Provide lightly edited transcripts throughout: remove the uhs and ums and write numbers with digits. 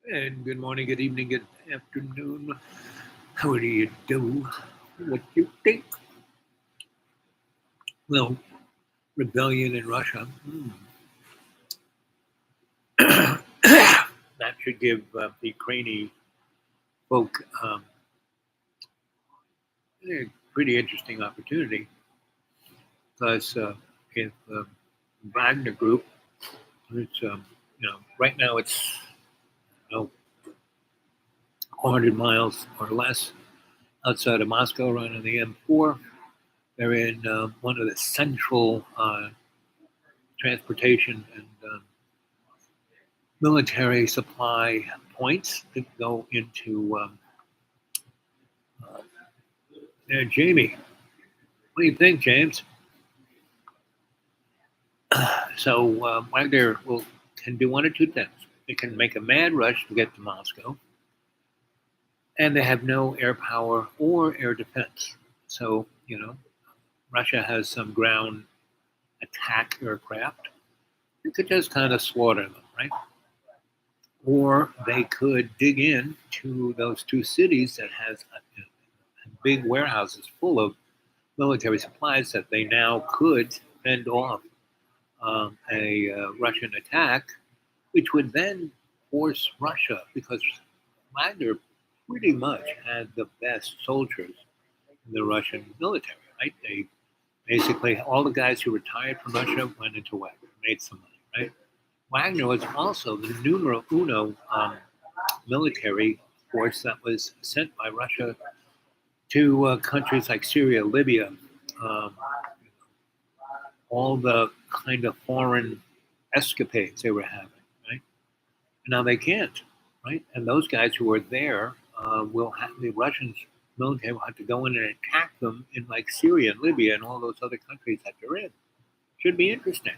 And good morning, good evening, good afternoon. How do you do? What you think? Well, rebellion in Russia. That should give the Ukrainian folk a pretty interesting opportunity because if Wagner Group, it's right now it's 400 miles or less outside of Moscow, running the M4. They're in one of the central transportation and military supply points that go into uh, Jamie. What do you think, James? So Wagner will can do one or two things. It can make a mad rush to get to Moscow, and they have no air power or air defense. So Russia has some ground attack aircraft. It could just kind of slaughter them, right? Or they could dig in to those two cities that has big warehouses full of military supplies that they now could fend off a Russian attack, which would then force Russia, because Wagner pretty much had the best soldiers in the Russian military, right? They basically, all the guys who retired from Russia went into Wagner, made some money, right? Wagner was also the numero uno military force that was sent by Russia to countries like Syria, Libya, um, all the kind of foreign escapades they were having, right? Now they can't, right? And those guys who are there will have the Russians military will have to go in and attack them in like Syria and Libya and all those other countries that they're in. Should be interesting.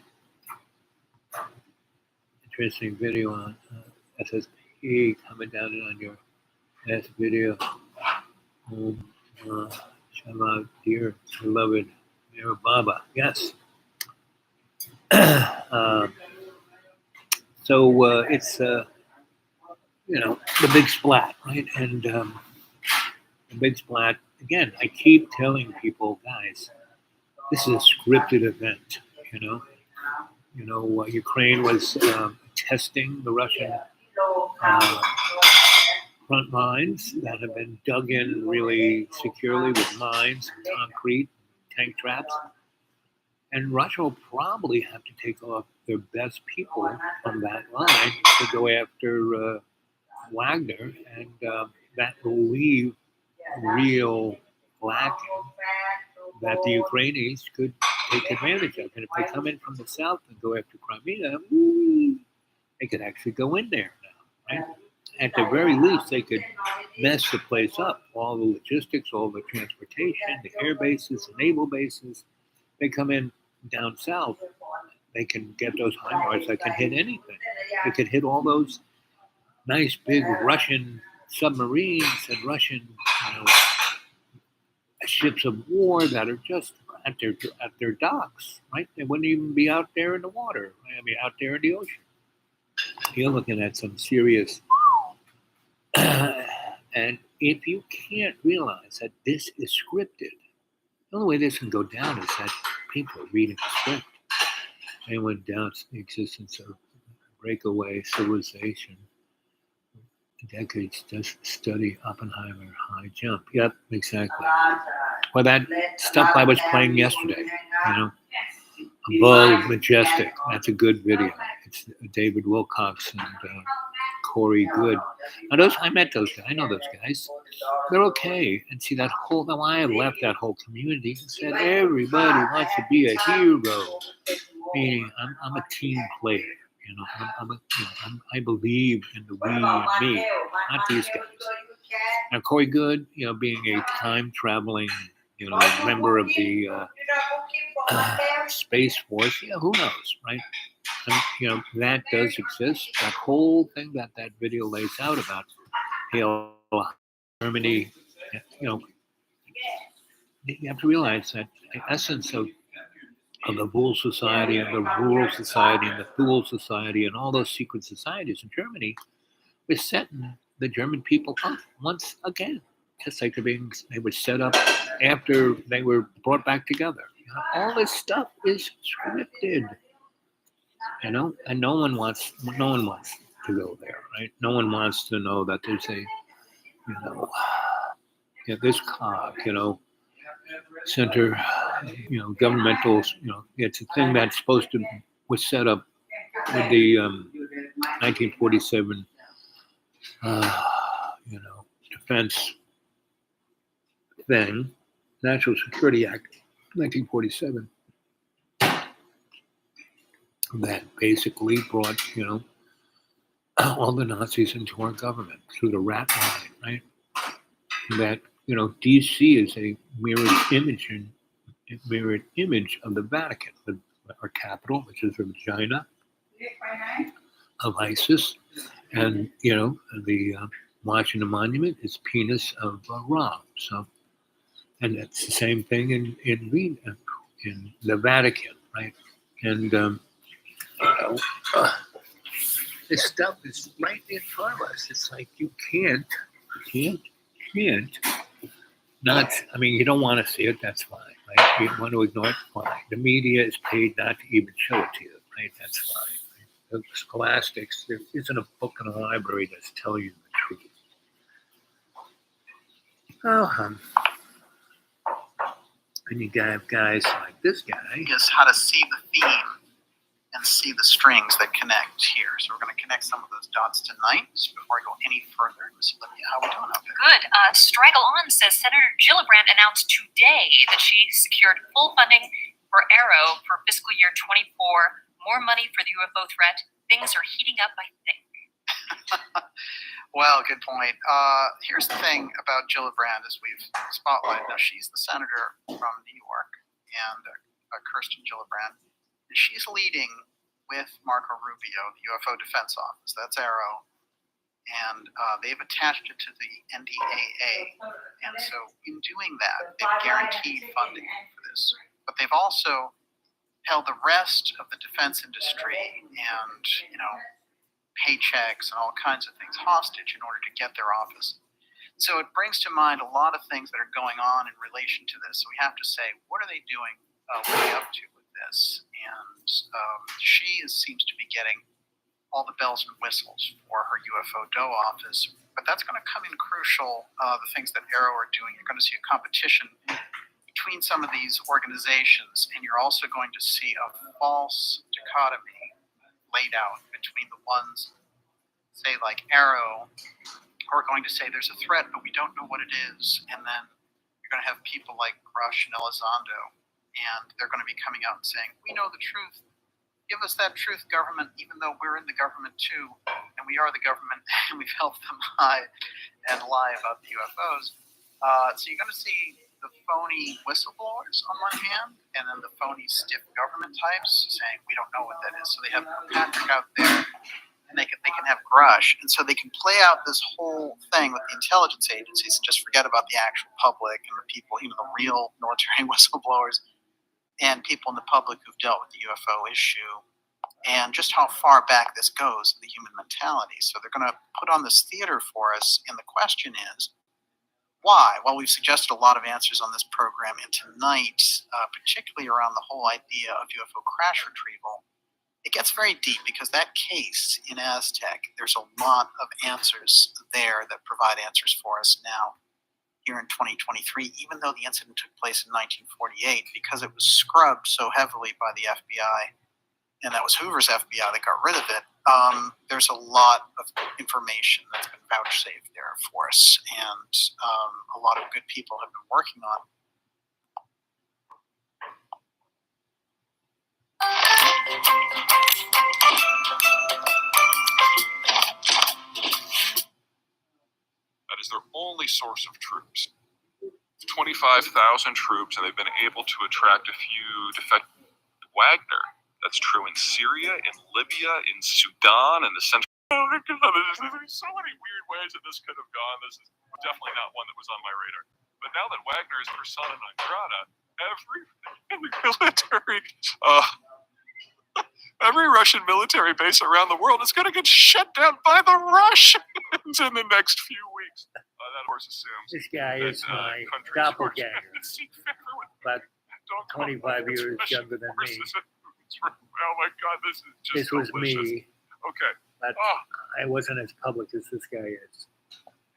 Interesting video on SSP coming down on your last video. Um, Shalom, dear beloved Mira Baba. Yes. uh, so it's the big splat, right? And the big splat again. I keep telling people, guys, this is a scripted event. You know, Ukraine was testing the Russian uh, front lines that have been dug in really securely with mines, concrete, tank traps. And Russia will probably have to take off their best people from that line to go after Wagner, and that will leave real lacking that the Ukrainians could take advantage of. And if they come in from the south and go after Crimea, they could actually go in there now, right? At the very least, they could mess the place up. All the logistics, all the transportation, the air bases, the naval bases, they come in down south, they can get those HIMARS that can hit anything. They could hit all those nice big Russian submarines and Russian ships of war that are just at their docks, right? They wouldn't even be out there in the water. I mean, out there in the ocean. You're looking at some serious. And if you can't realize that this is scripted, the only way this can go down is that people are reading the script. Anyone doubts the existence of breakaway civilization? Decades to study Oppenheimer high jump. Yep, exactly. Well, that stuff I was playing yesterday, Above Majestic. That's a good video. It's David Wilcox and Corey Good. Now I met those guys. I know those guys. They're okay. And see that whole. Now I have left that whole community and said everybody wants to be a hero. Meaning, I'm a team player. I believe in the we and me, not these guys. Now Corey Good, being a time traveling, member of the Space Force, who knows, right? And, that does exist. That whole thing that video lays out about Hail Germany, you have to realize that the essence of the Bull Society and the Rural Society and the Thule Society and all those secret societies in Germany setting the German people up once again, just like they were set up after they were brought back together. All this stuff is scripted, and no one wants to go there, right? No one wants to know that there's a, know, this cog, center, governmental, it's a thing that's supposed to was set up with the 1947, defense thing, National Security Act, 1947, that basically brought, all the Nazis into our government through the rat line, right? That, DC is a mirrored image of the Vatican, our capital, which is Regina, of ISIS, and the Washington Monument is penis of Ra. So, and it's the same thing in the Vatican, right? And this stuff is right in front of us. It's like you can't not. I mean, you don't want to see it. That's fine, right? You want to ignore it. Fine. The media is paid not to even show it to you, right? That's fine. The scholastics, there isn't a book in a library that's telling you the truth. Oh, and you have guys like this guy. Is how to see the theme and see the strings that connect here. So we're going to connect some of those dots tonight. So before I go any further, Miss Olivia, how are we doing out there? Good. Straggle On says Senator Gillibrand announced today that she secured full funding for Arrow for fiscal year 24. More money for the UFO threat. Things are heating up, I think. Well, good point. Here's the thing about Gillibrand, as we've spotlighted. Now, she's the senator from New York, and Kirsten Gillibrand. And she's leading with Marco Rubio, the UFO Defense Office. That's Arrow. And they've attached it to the NDAA. And so in doing that, they've guaranteed funding for this. But they've also held the rest of the defense industry and, paychecks and all kinds of things hostage in order to get their office. So it brings to mind a lot of things that are going on in relation to this. So we have to say, what are they doing? What are they up to with this? And she seems to be getting all the bells and whistles for her UFO DOE office. But that's going to come in crucial, the things that Arrow are doing. You're going to see a competition between some of these organizations, and you're also going to see a false dichotomy laid out between the ones, say, like Arrow, who are going to say there's a threat, but we don't know what it is, and then you're going to have people like Grush and Elizondo, and they're going to be coming out and saying, we know the truth. Give us that truth, government, even though we're in the government too, and we are the government, and we've helped them hide and lie about the UFOs. So you're going to see the phony whistleblowers on one hand, and then the phony stiff government types saying we don't know what that is. So they have Patrick out there, and they can have Grush, and so they can play out this whole thing with the intelligence agencies and just forget about the actual public and the people, the real military whistleblowers and people in the public who've dealt with the UFO issue, and just how far back this goes in the human mentality. So they're going to put on this theater for us, and the question is, why? Well, we've suggested a lot of answers on this program, and tonight, particularly around the whole idea of UFO crash retrieval, it gets very deep because that case in Aztec, there's a lot of answers there that provide answers for us now here in 2023, even though the incident took place in 1948, because it was scrubbed so heavily by the FBI, and that was Hoover's FBI that got rid of it. There's a lot of information that's been vouchsafed there for us, and a lot of good people have been working on. That is their only source of troops. 25,000 troops, and they've been able to attract a few defected Wagner. That's true in Syria, in Libya, in Sudan, and the Central. There's so many weird ways that this could have gone. This is definitely not one that was on my radar. But now that Wagner is persona non grata, everything in the military, Every Russian military base around the world is going to get shut down by the Russians in the next few weeks. That, of course, assumes This guy that is my countries are doppelganger, seek favor with about Don't call 25 me years Russian younger than me. forces. Oh my God, this is just This was delicious. me, Okay. but Oh, I wasn't as public as this guy is.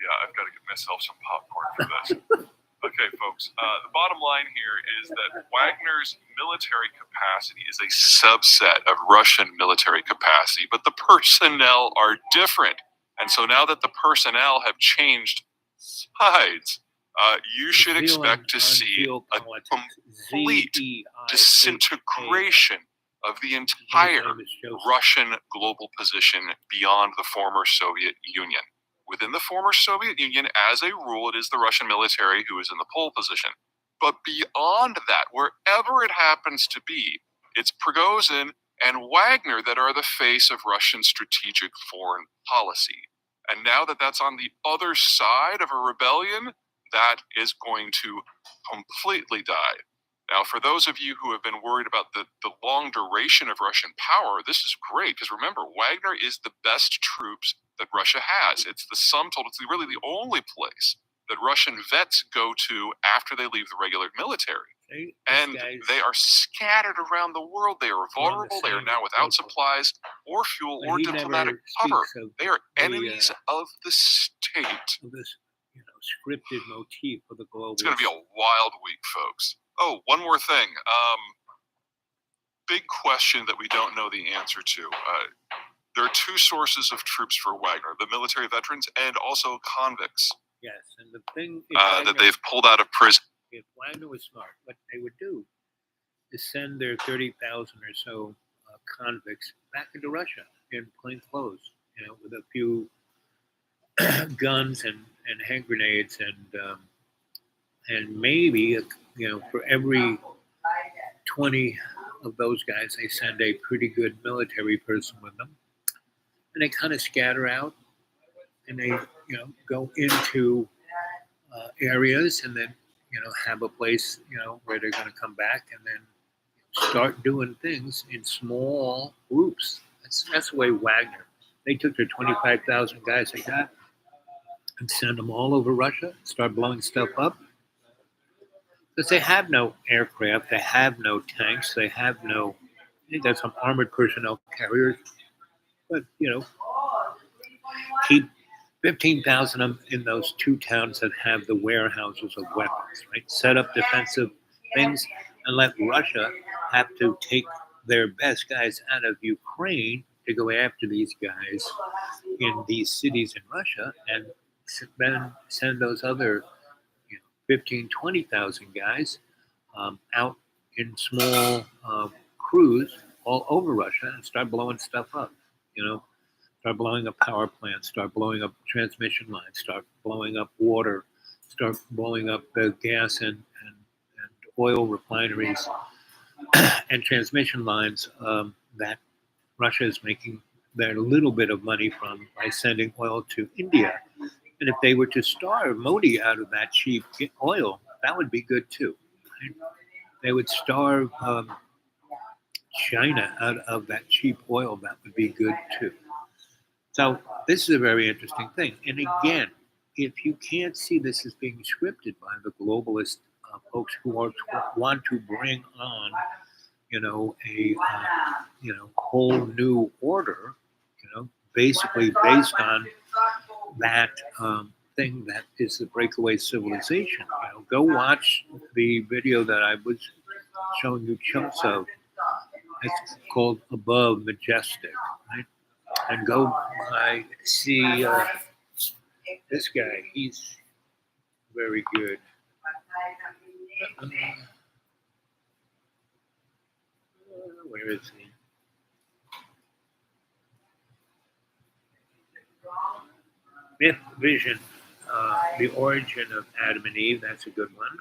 yeah, I've got to get myself some popcorn for this. Okay, folks. The bottom line here is that Wagner's military capacity is a subset of Russian military capacity, but the personnel are different. And so now that the personnel have changed sides, you should expect to see a complete disintegration of the entire Russian global position beyond the former Soviet Union. Within the former Soviet Union, as a rule, it is the Russian military who is in the pole position. But beyond that, wherever it happens to be, it's Prigozhin and Wagner that are the face of Russian strategic foreign policy. And now that that's on the other side of a rebellion, that is going to completely die. Now, for those of you who have been worried about the long duration of Russian power, this is great, because remember, Wagner is the best troops that Russia has. It's the sum total. It's really the only place that Russian vets go to after they leave the regular military. And they are scattered around the world. They are vulnerable. They are now without supplies or fuel or diplomatic cover. They are enemies of the state. This, scripted motif of the global. It's going to be a wild week, folks. Oh, one more thing. Big question that we don't know the answer to. There are two sources of troops for Wagner: the military veterans and also convicts. Yes, and the thing that they've pulled out of prison. If Wagner was smart, what they would do is send their 30,000 or so convicts back into Russia in plain clothes, with a few guns and hand grenades, and maybe for every 20 of those guys, they send a pretty good military person with them, and they kind of scatter out, and they go into areas, and then have a place where they're going to come back, and then start doing things in small groups. That's the way Wagner. They took their 25,000 guys they got and send them all over Russia, start blowing stuff up. Because they have no aircraft, they have no tanks, they have no. They got some armored personnel carriers, but keep 15,000 of them in those two towns that have the warehouses of weapons, right? Set up defensive things and let Russia have to take their best guys out of Ukraine to go after these guys in these cities in Russia, and then send those other 15, 20,000 guys out in small crews all over Russia and start blowing stuff up, start blowing up power plants, start blowing up transmission lines, start blowing up water, start blowing up the gas and oil refineries and transmission lines that Russia is making their little bit of money from by sending oil to India. And if they were to starve Modi out of that cheap oil, that would be good too. Right? They would starve China out of that cheap oil, that would be good too. So this is a very interesting thing. And again, if you can't see this as being scripted by the globalist folks who want to bring on, a whole new order, basically based on that thing that is the breakaway civilization. Go watch the video that I was showing you chunks of. It's called Above Majestic, right? And go see this guy. He's very good. Where is he? Myth Vision, The Origin of Adam and Eve. That's a good one.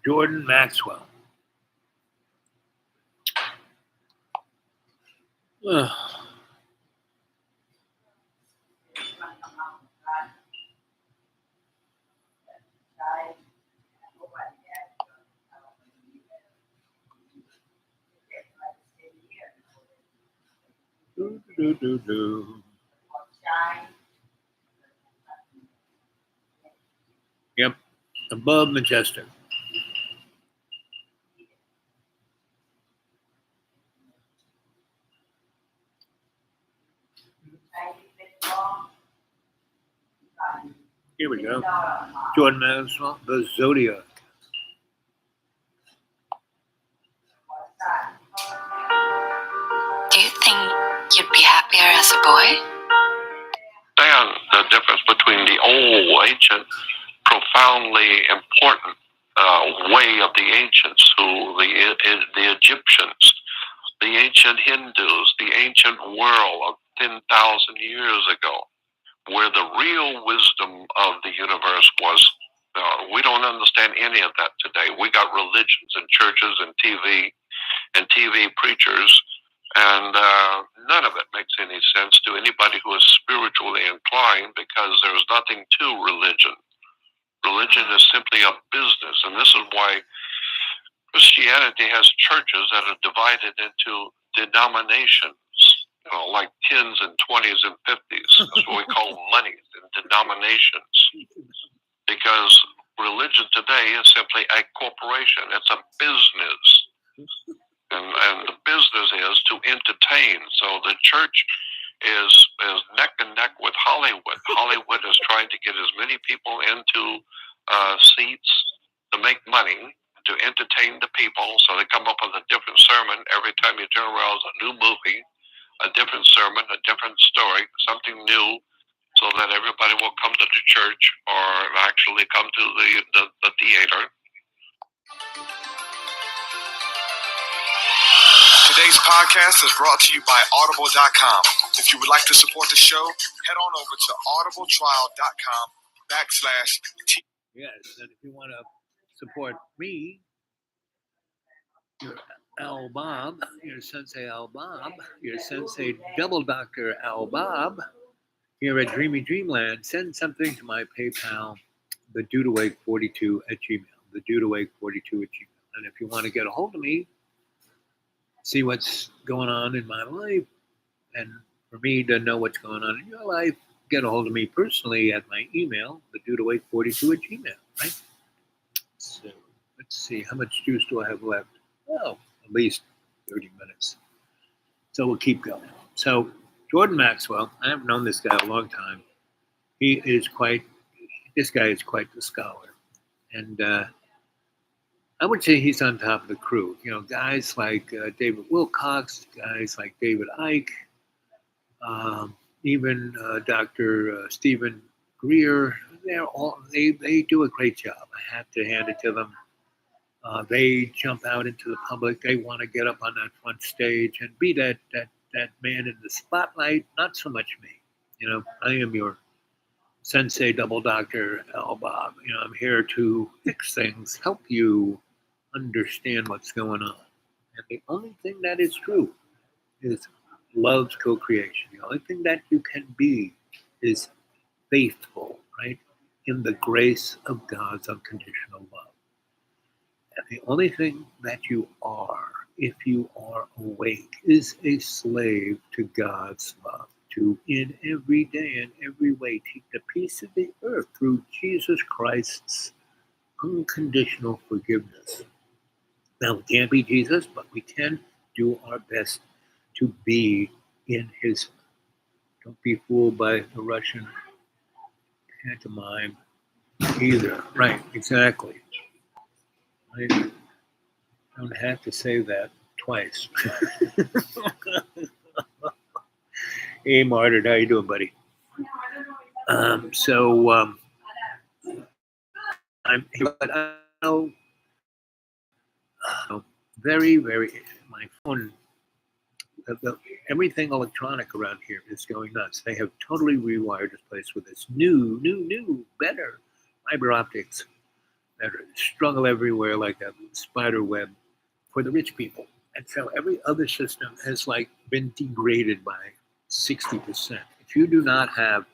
Jordan Maxwell. Do. Yep, above Majestic. Here we go. Jordan Maxwell, the Zodiac. Do you think you'd be happier as a boy? Understand the difference between the old, ancient, profoundly important way of the ancients, who the Egyptians, the ancient Hindus, the ancient world of 10,000 years ago, where the real wisdom of the universe was. We don't understand any of that today. We got religions and churches and TV preachers, and none of it makes any sense to anybody who is spiritually inclined, because there's nothing to religion. Religion is simply a business, and this is why Christianity has churches that are divided into denominations, like 10s and 20s and 50s. That's what we call monies and denominations, because religion today is simply a corporation. It's a business. And the business is to entertain. So the church is neck and neck with Hollywood. Hollywood is trying to get as many people into seats to make money, to entertain the people. So they come up with a different sermon every time you turn around. A new movie, a different sermon, a different story, something new, so that everybody will come to the church or actually come to the theater. Today's podcast is brought to you by Audible.com. If you would like to support the show, head on over to audibletrial.com/T. Yes, and if you want to support me, your Al Bob, your Sensei Al Bob, your Sensei Double Doctor Al Bob, here at Dreamy Dreamland, send something to my PayPal, thedudewake42@gmail, thedudewake42@gmail. And if you want to get a hold of me, see what's going on in my life, and for me to know what's going on in your life, get a hold of me personally at my email, thedudewake42@gmail, right? So let's see, how much juice do I have left? Oh, at least 30 minutes. So we'll keep going. So Jordan Maxwell, I have known this guy a long time. This guy is quite the scholar. And I would say he's on top of the crew. Guys like David Wilcox, guys like David Icke, even Dr. Stephen Greer. They do a great job. I have to hand it to them. They jump out into the public. They want to get up on that front stage and be that man in the spotlight. Not so much me. I am your Sensei Double Doctor Al Bob. I'm here to fix things, help you understand what's going on. And the only thing that is true is love's co-creation. The only thing that you can be is faithful, right? In the grace of God's unconditional love. And the only thing that you are, if you are awake, is a slave to God's love, to in every day and every way take the peace of the earth through Jesus Christ's unconditional forgiveness. Now, we can't be Jesus, but we can do our best to be in his. Don't be fooled by the Russian pantomime either. Right, exactly. I don't have to say that twice. Hey, Martin, how you doing, buddy? I'm but I know very, very, my phone, everything electronic around here is going nuts. They have totally rewired this place with this new, better fiber optics that are strung everywhere like a spider web for the rich people. And so every other system has been degraded by 60%. If you do not have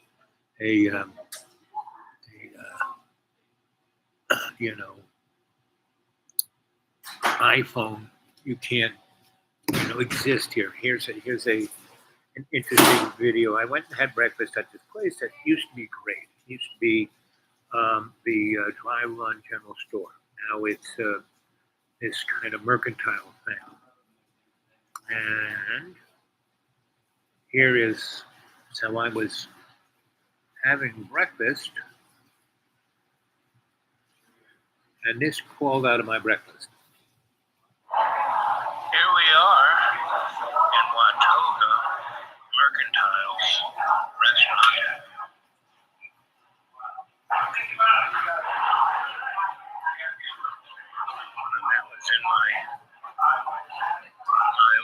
a iPhone, you can't exist here. Here's a an interesting video. I went and had breakfast at this place that used to be great. It used to be the Dry Run General Store. Now it's this kind of mercantile thing. And here is so I was having breakfast, and this crawled out of my breakfast. Here we are in Watoga Mercantile's restaurant. And that was in my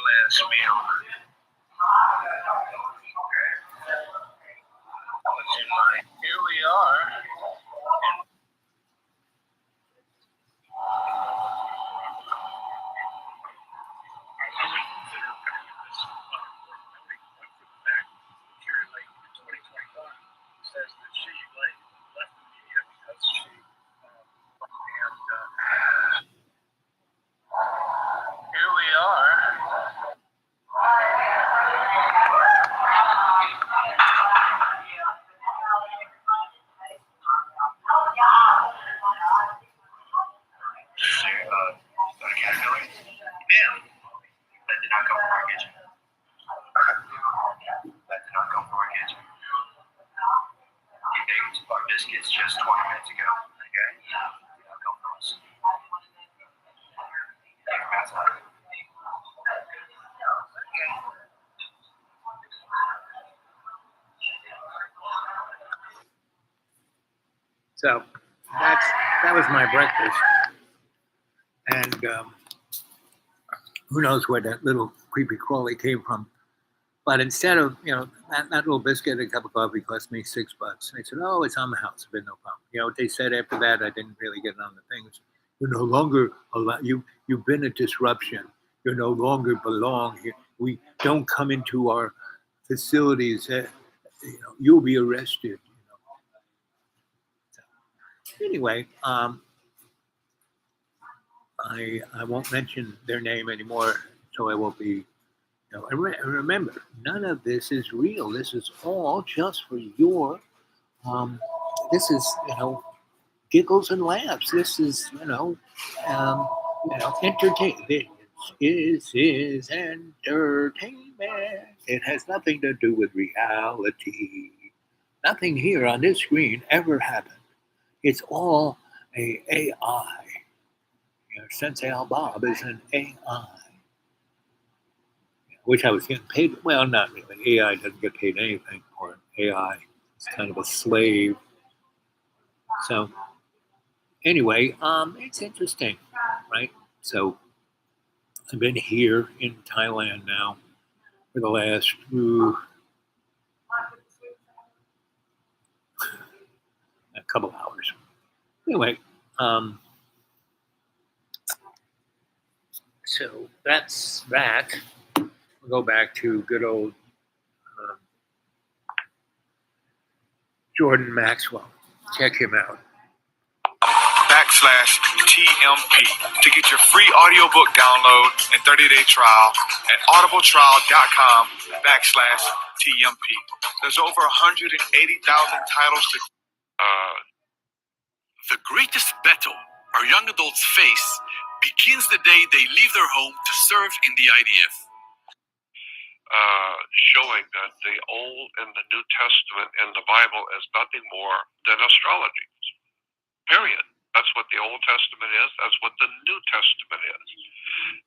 last meal. Here we are. Here we are. Biscuits just 20 minutes ago. Okay. So that was my breakfast, and who knows where that little creepy crawly came from. But instead of that little biscuit and a cup of coffee cost me $6. I said, "Oh, it's on the house. It's been no problem." You know what they said after that? I didn't really get on the things. You're no longer you've been a disruption. You no longer belong here. We don't come into our facilities. You'll be arrested. So, anyway, I won't mention their name anymore, so I won't be. Remember, none of this is real. This is all just for your. This is giggles and laughs. This is entertainment. This is entertainment. It has nothing to do with reality. Nothing here on this screen ever happened. It's all a AI. Sensei Al Bob is an AI. Which I was getting paid. Well, not really. AI doesn't get paid anything for it. AI is kind of a slave. So anyway, it's interesting, right? So I've been here in Thailand now for the last a couple hours. Anyway, so that's that. We'll go back to good old Jordan Maxwell. Check him out. /TMP to get your free audiobook download and 30-day trial at audibletrial.com/TMP. There's over 180,000 titles to. The greatest battle our young adults face begins the day they leave their home to serve in the IDF. Showing that the Old and the New Testament in the Bible is nothing more than astrology. Period. That's what the Old Testament is. That's what the New Testament is.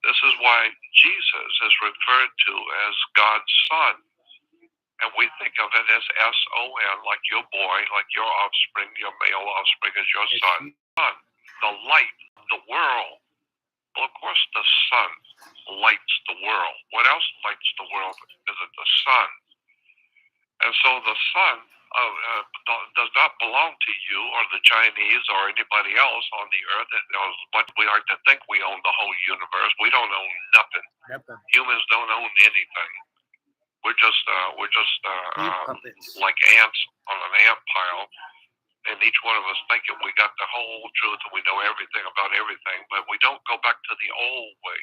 This is why Jesus is referred to as God's Son. And we think of it as S-O-N, like your boy, like your offspring, your male offspring is your son. The light of the world. Well, of course, the sun lights the world. What else lights the world? Is it the sun? And so the sun does not belong to you or the Chinese or anybody else on the earth. But we like to think we own the whole universe. We don't own nothing. Humans don't own anything. We're just like ants on an ant pile. And each one of us thinking we got the whole truth and we know everything about everything, but we don't go back to the old way.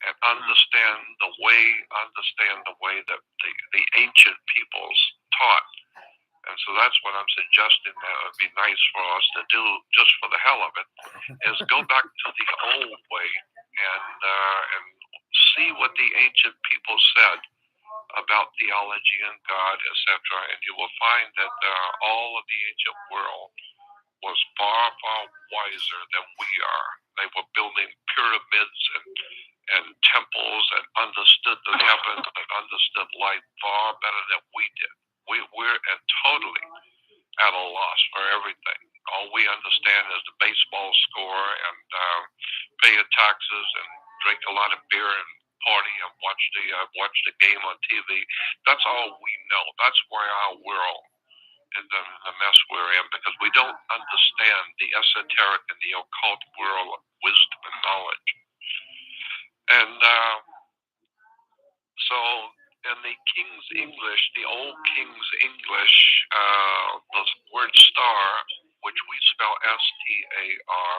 and understand the way that the ancient peoples taught. And so that's what I'm suggesting that would be nice for us to do, just for the hell of it, is go back to the old way and see what the ancient people said about theology and God, etc. And you will find that all of the ancient world was far, far wiser than we are. They were building pyramids and temples and understood the heavens and understood life far better than we did. We're totally at a loss for everything. All we understand is the baseball score and pay your taxes and drink a lot of beer and party and watch the game on TV. That's all we know. That's where our world is the mess we're in, because we don't understand the esoteric and the occult world of wisdom and knowledge. And so in the King's English, the old King's English, the word star, which we spell S-T-A-R,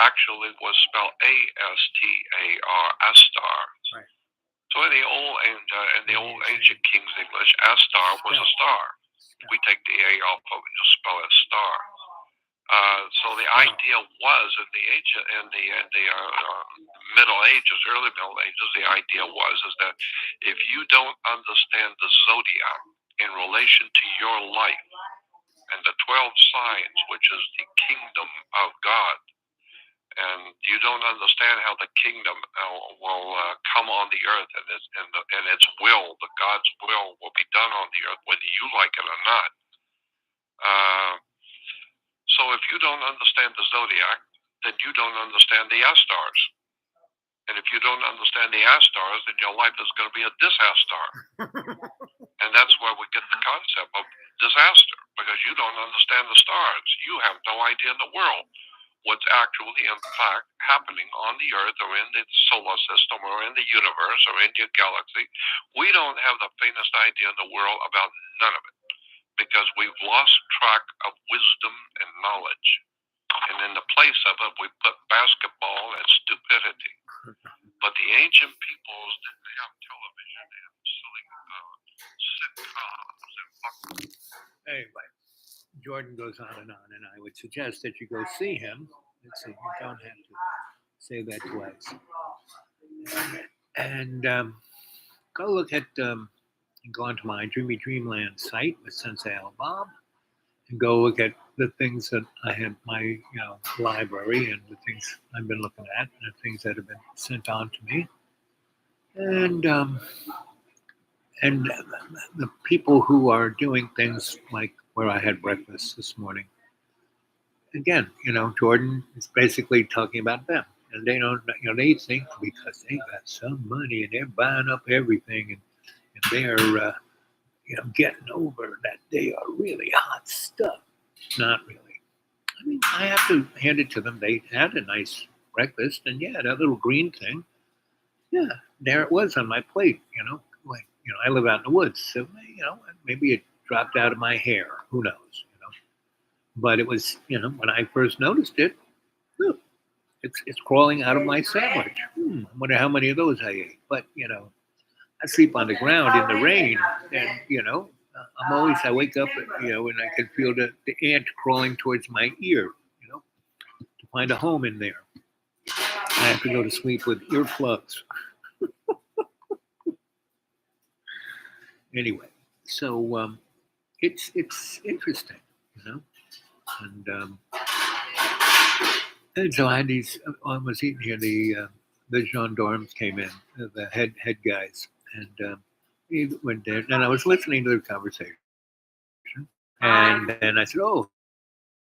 actually was spelled A-S-T-A-R, Astar. Right. So in the old ancient King's English, Astar was a star. We take the A off of it and just spell it star. So the idea was in the Middle Ages, early Middle Ages, the idea was that if you don't understand the zodiac in relation to your life and the 12 signs, which is the kingdom of God, and you don't understand how the kingdom will come on the earth and its will, the God's will be done on the earth, whether you like it or not. So if you don't understand the zodiac, then you don't understand the Astars. And if you don't understand the Astars, then your life is going to be a disaster. And that's where we get the concept of disaster, because you don't understand the stars. You have no idea in the world what's actually, in fact, happening on the earth or in the solar system or in the universe or in your galaxy. We don't have the faintest idea in the world about none of it, because we've lost track of wisdom and knowledge. And in the place of it, we put basketball and stupidity. But the ancient peoples didn't have television and silly sitcoms and Anyway, Jordan goes on, and I would suggest that you go see him. Let's see, you don't have to say that twice. And go look at, go onto my Dreamy Dreamland site with Sensei Al Bob, and go look at the things that I have my library and the things I've been looking at and the things that have been sent on to me. And the people who are doing things like where I had breakfast this morning. Again, Jordan is basically talking about them, and they don't, they think because they got some money and they're buying up everything, and they're, getting over that they are really hot stuff. Not really. I mean, I have to hand it to them. They had a nice breakfast, and yeah, that little green thing, yeah, there it was on my plate. I live out in the woods, so maybe it dropped out of my hair. Who knows? But it was, when I first noticed it, look, it's crawling out of my sandwich. I wonder how many of those I ate. But I sleep on the ground in the rain, and I wake up, and I can feel the ant crawling towards my ear, to find a home in there. I have to go to sleep with earplugs. Anyway, so it's interesting, and so I had these. I was eating here. The gendarmes came in, the head guys, and he went there, and I was listening to their conversation, and then I said, "Oh,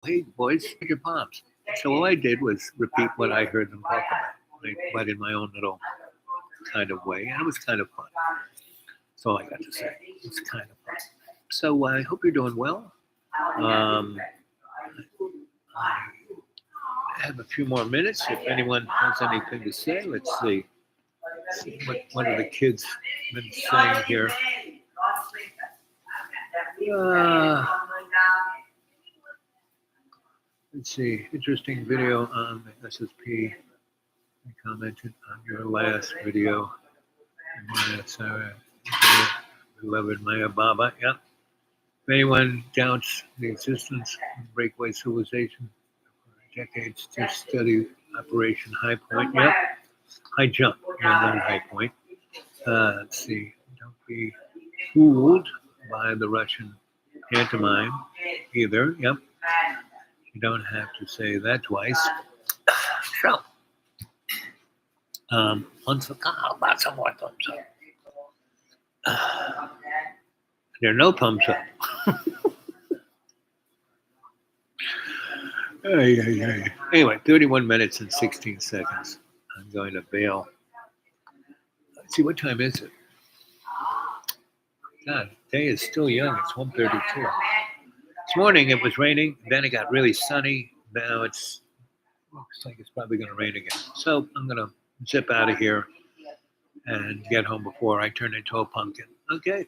hey boys, take your palms." So all I did was repeat what I heard them talk about, but in my own little kind of way, and it was kind of fun. That's all I got to say. It's kind of fun. So I hope you're doing well. I have a few more minutes. If anyone has anything to say, let's see. What one of the kids been saying here. Let's see. Interesting video on the SSP commented on your last video. Maya Sarah, beloved Maya Baba. Yep. If anyone doubts the existence of breakaway civilization for decades, to study Operation High Point. Yep. High Jump, not High Point. Let's see. Don't be fooled by the Russian pantomime either. Yep. You don't have to say that twice. So, once about some more thumbs up. There are no thumbs up. Anyway, 31 minutes and 16 seconds. I'm going to bail. Let's see, what time is it? God, the day is still young. It's 1:32. This morning it was raining, then it got really sunny. Now looks like it's probably going to rain again. So I'm going to zip out of here and get home before I turn into a pumpkin. Okay.